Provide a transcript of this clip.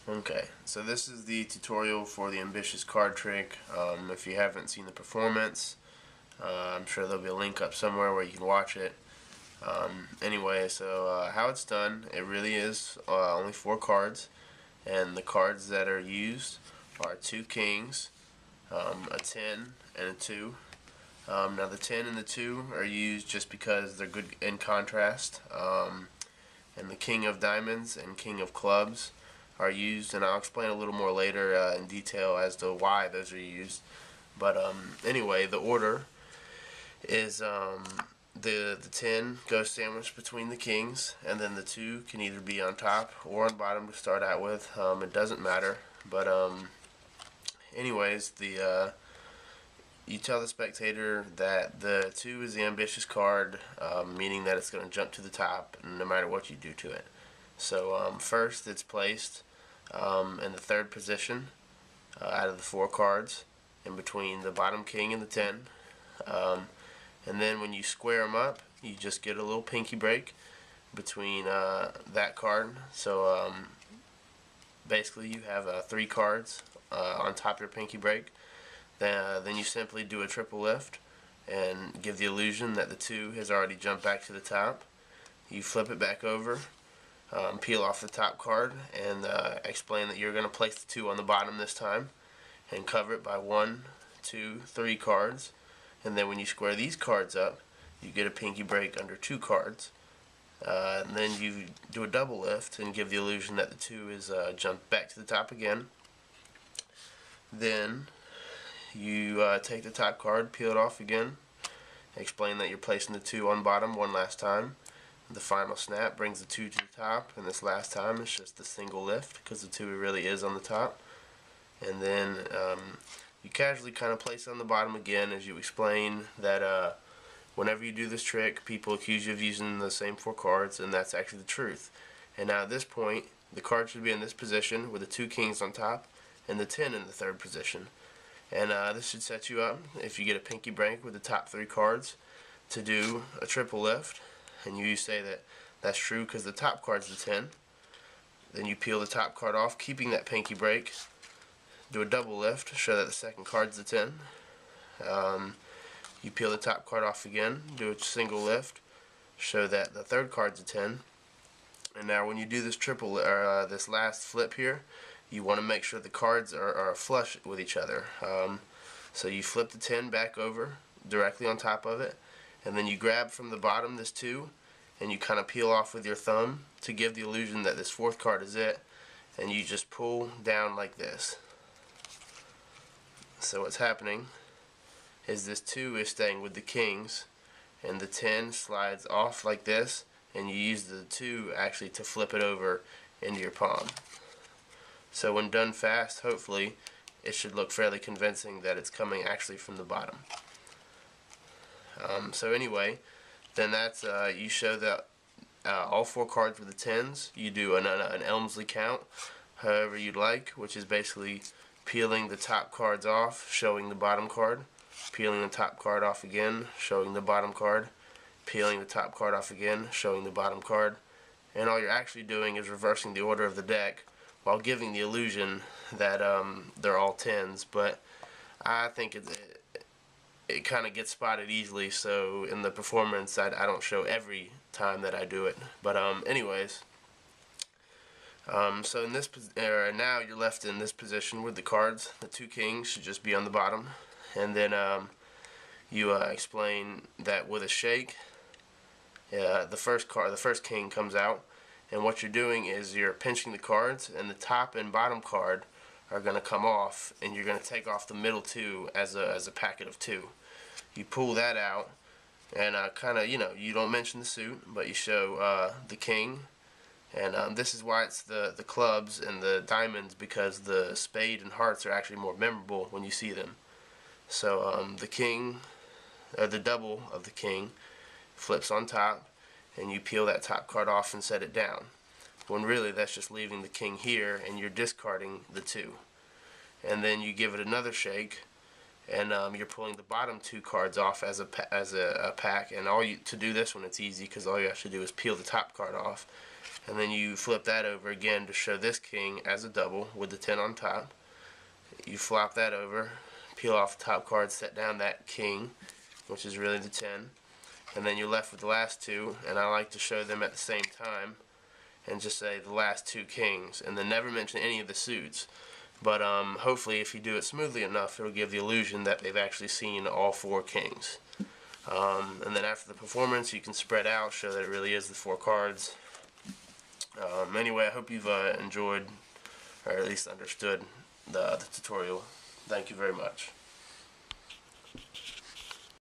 Okay, so this is the tutorial for the ambitious card trick. If you haven't seen the performance, I'm sure there'll be a link up somewhere where you can watch it. Anyway, so how it's done, it really is only 4 cards, and the cards that are used are 2 kings, a 10, and a 2. Now the 10 and the 2 are used just because they're good in contrast, and the king of diamonds and king of clubs are used, and I'll explain a little more later in detail as to why those are used. But anyway, the order is the 10 goes sandwiched between the kings, and then the 2 can either be on top or on bottom to start out with. It doesn't matter. But anyways, you tell the spectator that the 2 is the ambitious card, meaning that it's going to jump to the top no matter what you do to it. So first it's placed in the 3rd position out of the 4 cards, in between the bottom king and the 10. And then when you square them up, you just get a little pinky break between that card. So basically you have 3 cards on top of your pinky break. Then you simply do a triple lift and give the illusion that the 2 has already jumped back to the top. You flip it back over, peel off the top card, and explain that you're going to place the 2 on the bottom this time and cover it by 1, 2, 3 cards. And then when you square these cards up, you get a pinky break under 2 cards. And then you do a double lift and give the illusion that the 2 is jumped back to the top again. Then you take the top card, peel it off again, explain that you're placing the 2 on bottom one last time. The final snap brings the 2 to the top, and this last time it's just a single lift because the 2 really is on the top. And then you casually kind of place it on the bottom again as you explain that whenever you do this trick, people accuse you of using the same 4 cards, and that's actually the truth. And now at this point, the card should be in this position with the 2 kings on top and the 10 in the 3rd position. And this should set you up, if you get a pinky break with the top 3 cards, to do a triple lift. And you say that that's true because the top card's the 10. Then you peel the top card off, keeping that pinky break. Do a double lift, show that the second card's the 10. You peel the top card off again, do a single lift, show that the 3rd card's a 10. And now when you do this this last flip here, you want to make sure the cards are flush with each other. So you flip the 10 back over directly on top of it, and then you grab from the bottom this 2, and you kind of peel off with your thumb to give the illusion that this 4th card is it, and you just pull down like this. So what's happening is this 2 is staying with the kings, and the 10 slides off like this, and you use the 2 actually to flip it over into your palm. So when done fast, hopefully it should look fairly convincing that it's coming actually from the bottom. So anyway, then that's you show that all 4 cards with the 10s. You do an Elmsley count, however you'd like, which is basically peeling the top cards off, showing the bottom card, peeling the top card off again, showing the bottom card, peeling the top card off again, showing the bottom card. And all you're actually doing is reversing the order of the deck while giving the illusion that they're all 10s. But I think it kind of gets spotted easily, so in the performance I don't show every time that I do it. But anyways, so in this now you're left in this position with the cards. The 2 kings should just be on the bottom, and then you explain that with a shake, the first king comes out, and what you're doing is you're pinching the cards, and the top and bottom card are going to come off, and you're going to take off the middle 2 as a packet of 2. You pull that out, and kind of, you don't mention the suit, but you show the king. And this is why it's the clubs and the diamonds, because the spade and hearts are actually more memorable when you see them. So the king, or the double of the king, flips on top, and you peel that top card off and set it down. When really that's just leaving the king here, and you're discarding the 2. And then you give it another shake, and you're pulling the bottom 2 cards off as a pack. And to do this one, it's easy because all you have to do is peel the top card off, and then you flip that over again to show this king as a double with the 10 on top. You flop that over, peel off the top card, set down that king, which is really the 10, and then you're left with the last two, and I like to show them at the same time and just say the last two kings, and then never mention any of the suits. But hopefully if you do it smoothly enough, it'll give the illusion that they've actually seen all four kings. And then after the performance, you can spread out, show that it really is the four cards. Anyway, I hope you've enjoyed, or at least understood, the tutorial. Thank you very much.